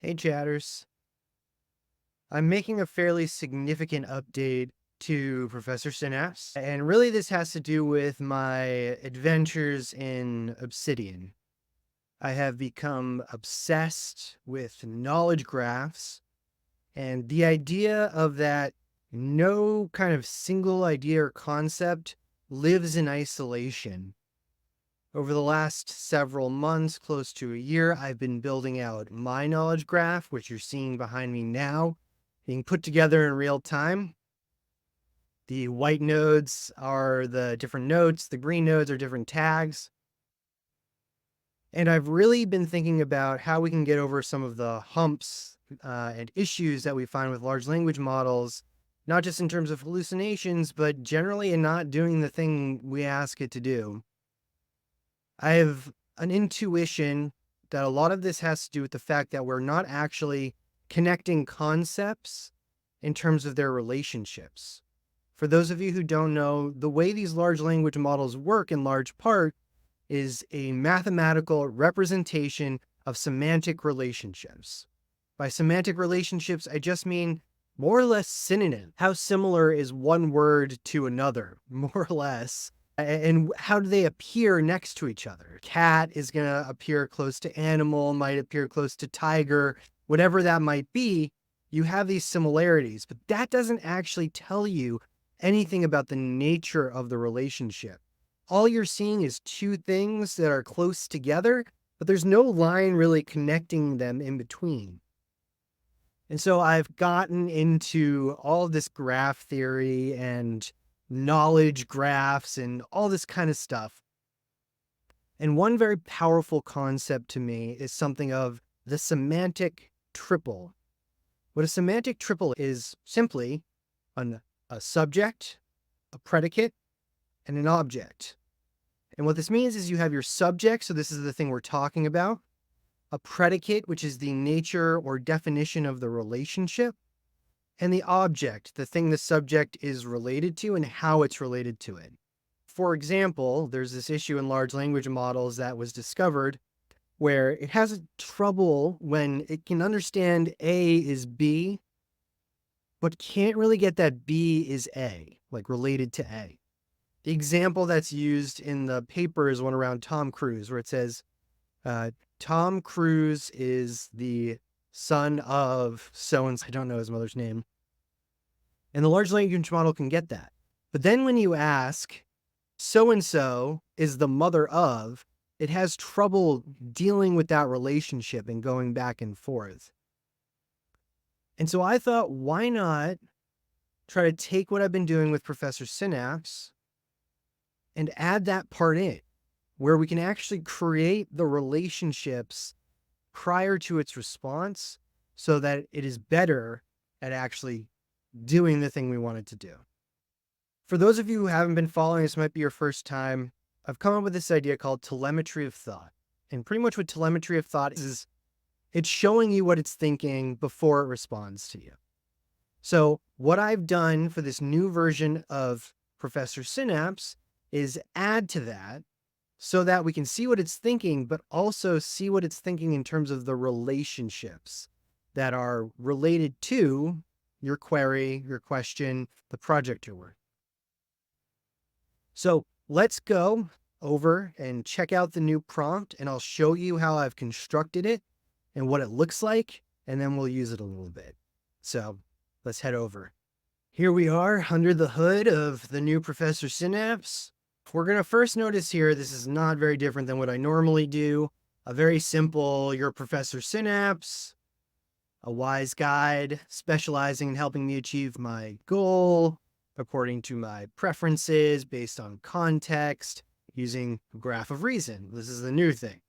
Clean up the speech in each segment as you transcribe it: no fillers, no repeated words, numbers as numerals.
Hey chatters. I'm making a fairly significant update to Professor Synapse, and really this has to do with my adventures in Obsidian. I have become obsessed with knowledge graphs, and the idea of that no kind of single idea or concept lives in isolation. Over the last several months, close to a year, I've been building out my knowledge graph, which you're seeing behind me now, being put together in real time. The white nodes are the different nodes, the green nodes are different tags. And I've really been thinking about how we can get over some of the humps and issues that we find with large language models, not just in terms of hallucinations, but generally in not doing the thing we ask it to do. I have an intuition that a lot of this has to do with the fact that we're not actually connecting concepts in terms of their relationships. For those of you who don't know, the way these large language models work in large part is a mathematical representation of semantic relationships. By semantic relationships, I just mean more or less synonym. How similar is one word to another, more or less? And how do they appear next to each other? Cat is going to appear close to animal, might appear close to tiger, whatever that might be. You have these similarities, but that doesn't actually tell you anything about the nature of the relationship. All you're seeing is two things that are close together, but there's no line really connecting them in between. And so I've gotten into all this graph theory and knowledge graphs and all this kind of stuff. And one very powerful concept to me is something of the semantic triple. What a semantic triple is simply a subject, a predicate, and an object. And what this means is you have your subject, so this is the thing we're talking about, a predicate, which is the nature or definition of the relationship, and the object, the thing the subject is related to and how it's related to it. For example, there's this issue in large language models that was discovered where it has trouble when it can understand A is B, but can't really get that B is A, like related to A. The example that's used in the paper is one around Tom Cruise, where it says, Tom Cruise is the son of so-and-so. I don't know his mother's name. And the large language model can get that. But then when you ask, so-and-so is the mother of, it has trouble dealing with that relationship and going back and forth. And so I thought, why not try to take what I've been doing with Professor Synapse and add that part in, where we can actually create the relationships prior to its response so that it is better at actually doing the thing we want it to do. For those of you who haven't been following, this might be your first time, I've come up with this idea called telemetry of thought. And pretty much what telemetry of thought is it's showing you what it's thinking before it responds to you. So what I've done for this new version of Professor Synapse is add to that so that we can see what it's thinking, but also see what it's thinking in terms of the relationships that are related to your query, your question, the project you're working. So let's go over and check out the new prompt, and I'll show you how I've constructed it and what it looks like, and then we'll use it a little bit. So let's head over. Here we are under the hood of the new Professor Synapse. We're going to first notice here, this is not very different than what I normally do. A very simple, your Professor Synapse, a wise guide specializing in helping me achieve my goal according to my preferences based on context using a graph of reason. This is the new thing.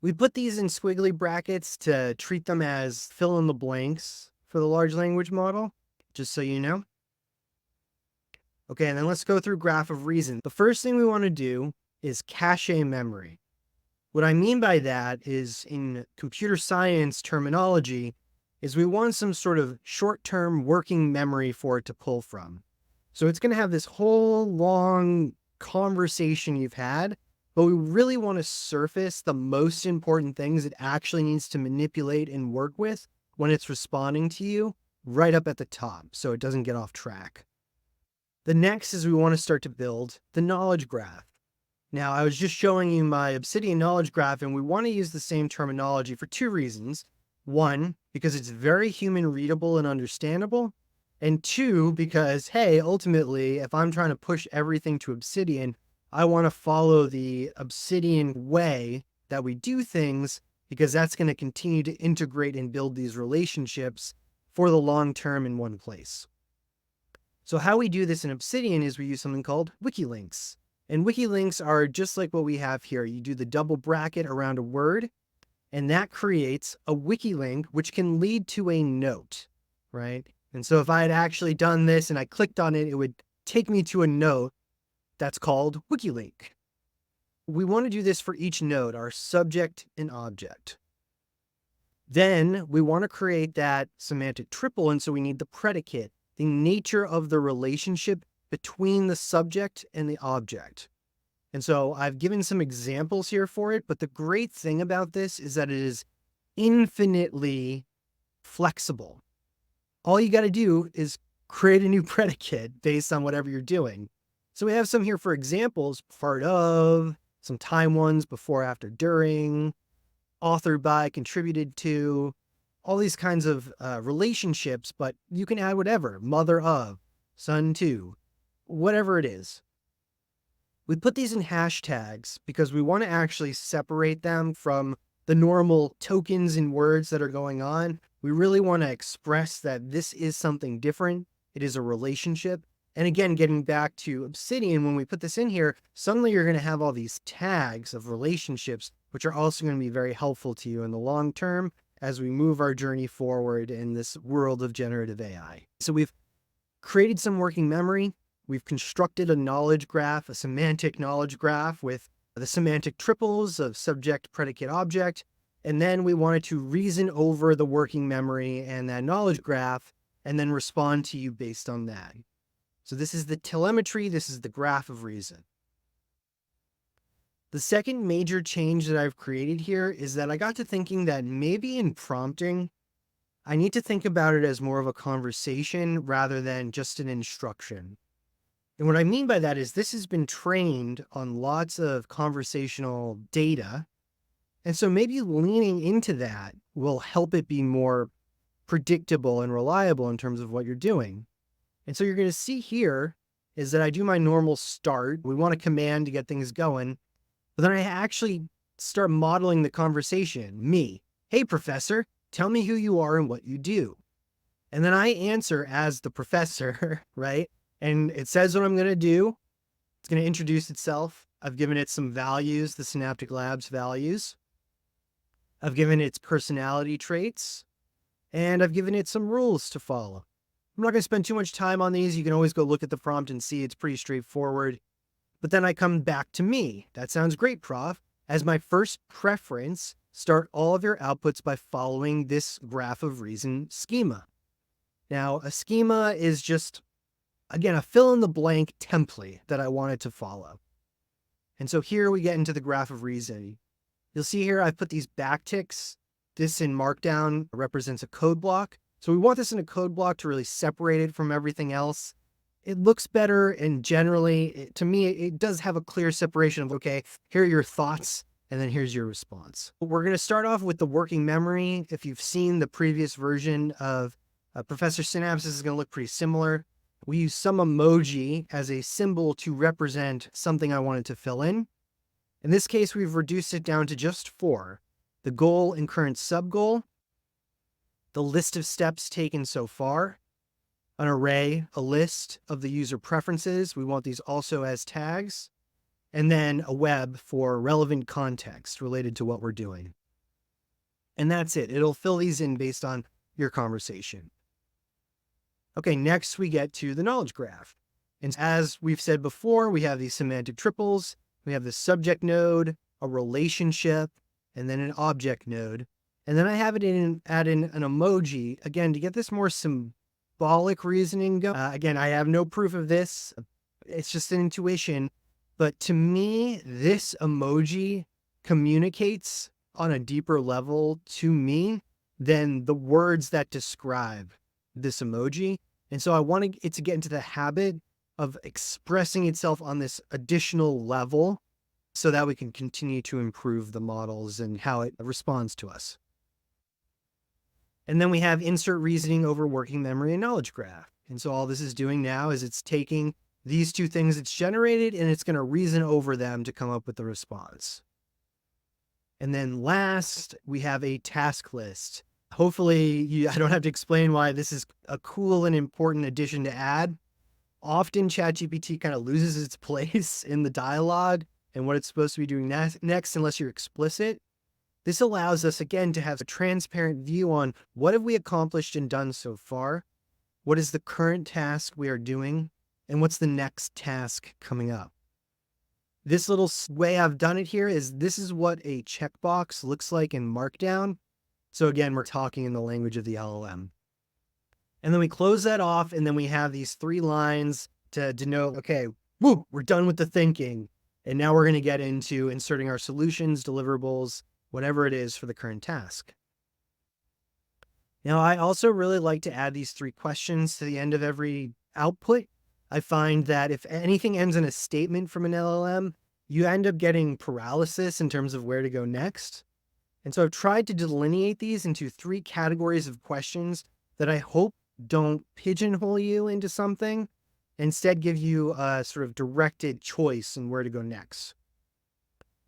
We put these in squiggly brackets to treat them as fill in the blanks for the large language model, just so you know. Okay, and then let's go through graph of reason. The first thing we want to do is cache memory. What I mean by that is, in computer science terminology, is we want some sort of short-term working memory for it to pull from. So it's going to have this whole long conversation you've had but we really want to surface the most important things it actually needs to manipulate and work with when it's responding to you right up at the top so it doesn't get off track. The next is we want to start to build the knowledge graph. Now, I was just showing you my Obsidian knowledge graph, and we want to use the same terminology for two reasons. One, because it's very human readable and understandable. And two, because, hey, ultimately, if I'm trying to push everything to Obsidian, I want to follow the Obsidian way that we do things, because that's going to continue to integrate and build these relationships for the long term in one place. So how we do this in Obsidian is we use something called wiki links. And wiki links are just like what we have here. You do the double bracket around a word, and that creates a wiki link, which can lead to a note, right? And so if I had actually done this and I clicked on it, it would take me to a note that's called wiki link. We want to do this for each node, our subject and object. Then we want to create that semantic triple, and so we need the predicate, the nature of the relationship between the subject and the object. And so I've given some examples here for it, but the great thing about this is that it is infinitely flexible. All you got to do is create a new predicate based on whatever you're doing. So we have some here for examples, part of, some time ones, before, after, during, authored by, contributed to, all these kinds of relationships, but you can add whatever, mother of, son to, whatever it is. We put these in hashtags because we want to actually separate them from the normal tokens and words that are going on. We really want to express that this is something different. It is a relationship. And again, getting back to Obsidian, when we put this in here, suddenly you're going to have all these tags of relationships, which are also going to be very helpful to you in the long term as we move our journey forward in this world of generative AI. So we've created some working memory. We've constructed a knowledge graph, a semantic knowledge graph with the semantic triples of subject, predicate, object. And then we wanted to reason over the working memory and that knowledge graph and then respond to you based on that. So this is the telemetry. This is the graph of reason. The second major change that I've created here is that I got to thinking that maybe in prompting, I need to think about it as more of a conversation rather than just an instruction. And what I mean by that is this has been trained on lots of conversational data. And so maybe leaning into that will help it be more predictable and reliable in terms of what you're doing. And so you're going to see here is that I do my normal start. We want a command to get things going. But then I actually start modeling the conversation. Me, hey, professor, tell me who you are and what you do. And then I answer as the professor, right? And it says what I'm going to do. It's going to introduce itself. I've given it some values, the Synaptic Labs values. I've given it its personality traits. And I've given it some rules to follow. I'm not going to spend too much time on these. You can always go look at the prompt and see it's pretty straightforward. But then I come back to me. That sounds great, Prof. As my first preference, start all of your outputs by following this graph of reason schema. Now, a schema is just, again, a fill-in-the-blank template that I wanted to follow. And so here we get into the graph of reason. You'll see here I've put these backticks. This in Markdown represents a code block. So we want this in a code block to really separate it from everything else. It looks better, and generally, to me, it does have a clear separation of, okay, here are your thoughts, and then here's your response. We're going to start off with the working memory. If you've seen the previous version of Professor Synapse, this is going to look pretty similar. We use some emoji as a symbol to represent something I wanted to fill in. In this case, we've reduced it down to just 4. The goal and current sub-goal, the list of steps taken so far, an array, a list of the user preferences. We want these also as tags, and then a web for relevant context related to what we're doing. And that's it. It'll fill these in based on your conversation. Okay, next we get to the knowledge graph. And as we've said before, we have these semantic triples. We have the subject node, a relationship, and then an object node. And then I have it add in an emoji, again, to get this more symbolic reasoning going. Again, I have no proof of this. It's just an intuition. But to me, this emoji communicates on a deeper level to me than the words that describe this emoji. And so I want it to get into the habit of expressing itself on this additional level so that we can continue to improve the models and how it responds to us. And then we have insert reasoning over working memory and knowledge graph. And so all this is doing now is it's taking these two things it's generated and it's going to reason over them to come up with the response. And then last, we have a task list. Hopefully, I don't have to explain why this is a cool and important addition to add. Often ChatGPT kind of loses its place in the dialogue and what it's supposed to be doing next unless you're explicit. This allows us, again, to have a transparent view on what have we accomplished and done so far, what is the current task we are doing, and what's the next task coming up. This little way I've done it here is this is what a checkbox looks like in Markdown. So again, we're talking in the language of the LLM. And then we close that off, and then we have these 3 lines to denote, okay, woo, we're done with the thinking. And now we're going to get into inserting our solutions, deliverables, whatever it is for the current task. Now, I also really like to add these 3 questions to the end of every output. I find that if anything ends in a statement from an LLM, you end up getting paralysis in terms of where to go next. And so I've tried to delineate these into 3 categories of questions that I hope don't pigeonhole you into something, instead give you a sort of directed choice in where to go next.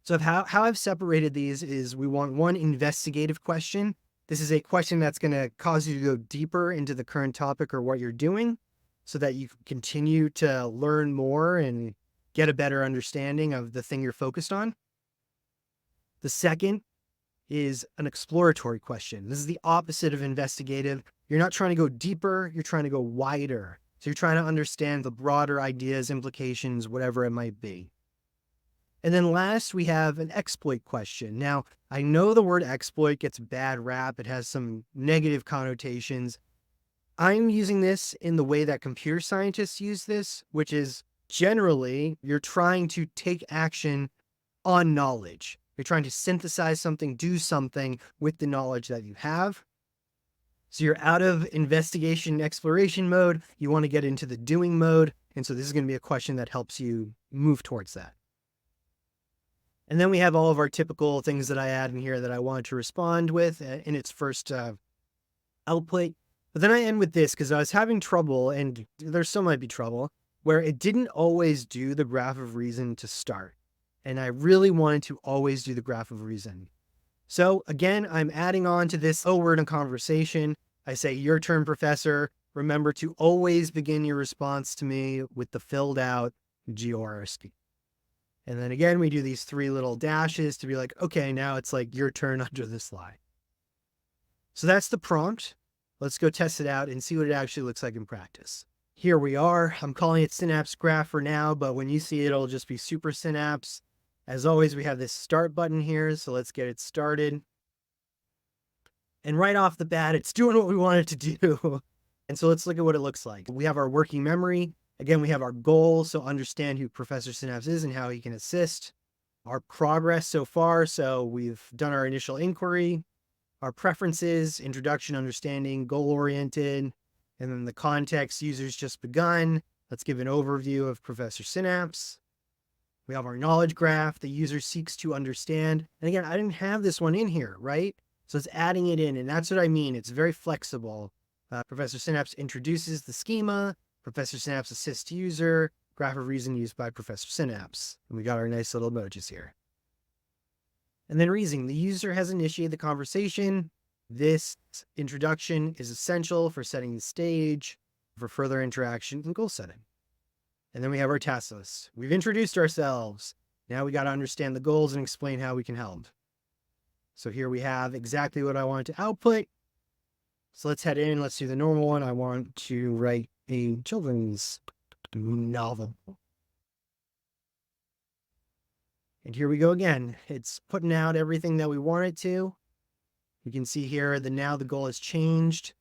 So how I've separated these is we want one investigative question. This is a question that's going to cause you to go deeper into the current topic or what you're doing so that you can continue to learn more and get a better understanding of the thing you're focused on. The second is an exploratory question. This is the opposite of investigative. You're not trying to go deeper, you're trying to go wider. So you're trying to understand the broader ideas, implications, whatever it might be. And then last, we have an exploit question. Now, I know the word exploit gets a bad rap. It has some negative connotations. I'm using this in the way that computer scientists use this, which is generally you're trying to take action on knowledge. You're trying to synthesize something, do something with the knowledge that you have. So you're out of investigation exploration mode. You want to get into the doing mode. And so this is going to be a question that helps you move towards that. And then we have all of our typical things that I add in here that I want to respond with in its first output. But then I end with this because I was having trouble, and there still might be trouble, where it didn't always do the graph of reason to start. And I really wanted to always do the graph of reason. So again, I'm adding on to this, we're in a conversation. I say, your turn, professor. Remember to always begin your response to me with the filled out GORSP. And then again, we do these 3 little dashes to be like, okay, now it's like your turn under this line. So that's the prompt. Let's go test it out and see what it actually looks like in practice. Here we are. I'm calling it Synapse Graph for now, but when you see it, it'll just be Super Synapse. As always, we have this start button here, so let's get it started. And right off the bat, it's doing what we want it to do. And so let's look at what it looks like. We have our working memory. Again, we have our goal, so understand who Professor Synapse is and how he can assist. Our progress so far, so we've done our initial inquiry. Our preferences, introduction, understanding, goal-oriented, and then the context, users just begun. Let's give an overview of Professor Synapse. We have our knowledge graph, the user seeks to understand. And again, I didn't have this one in here, right? So it's adding it in, and that's what I mean. It's very flexible. Professor Synapse introduces the schema. Professor Synapse assists user. Graph of reason used by Professor Synapse. And we got our nice little emojis here. And then reasoning. The user has initiated the conversation. This introduction is essential for setting the stage for further interaction and goal setting. And then we have our task list. We've introduced ourselves. Now we got to understand the goals and explain how we can help. So here we have exactly what I want to output. So let's head in. Let's do the normal one. I want to write a children's novel. And here we go again. It's putting out everything that we want it to. You can see here that now the goal has changed.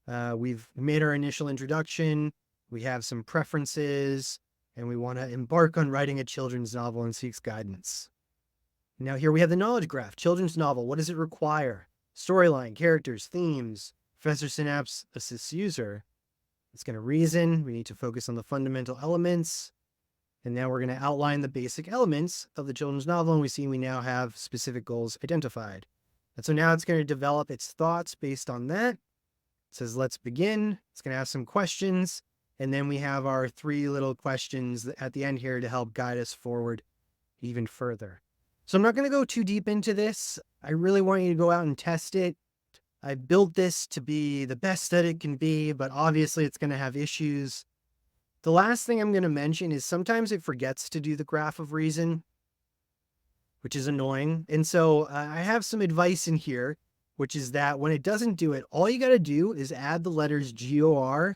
We've made our initial introduction. We have some preferences. and we want to embark on writing a children's novel and seeks guidance. Now here we have the knowledge graph. Children's novel, what does it require? Storyline, characters, themes. Professor Synapse assists user. It's going to reason. We need to focus on the fundamental elements. And now we're going to outline the basic elements of the children's novel, and we see we now have specific goals identified. And so now it's going to develop its thoughts based on that. It says, let's begin. It's going to ask some questions. And then we have our 3 little questions at the end here to help guide us forward even further. So I'm not going to go too deep into this. I really want you to go out and test it. I built this to be the best that it can be, but obviously it's going to have issues. The last thing I'm going to mention is sometimes it forgets to do the graph of reason, which is annoying. And so I have some advice in here, which is that when it doesn't do it, all you got to do is add the letters GOR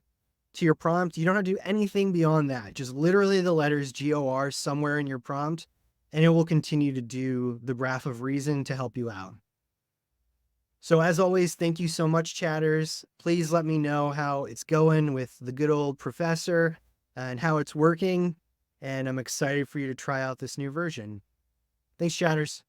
to your prompt. You don't have to do anything beyond that. Just literally the letters GOR somewhere in your prompt, and it will continue to do the graph of reason to help you out. So as always, thank you so much, chatters. Please let me know how it's going with the good old professor and how it's working. And I'm excited for you to try out this new version. Thanks, chatters.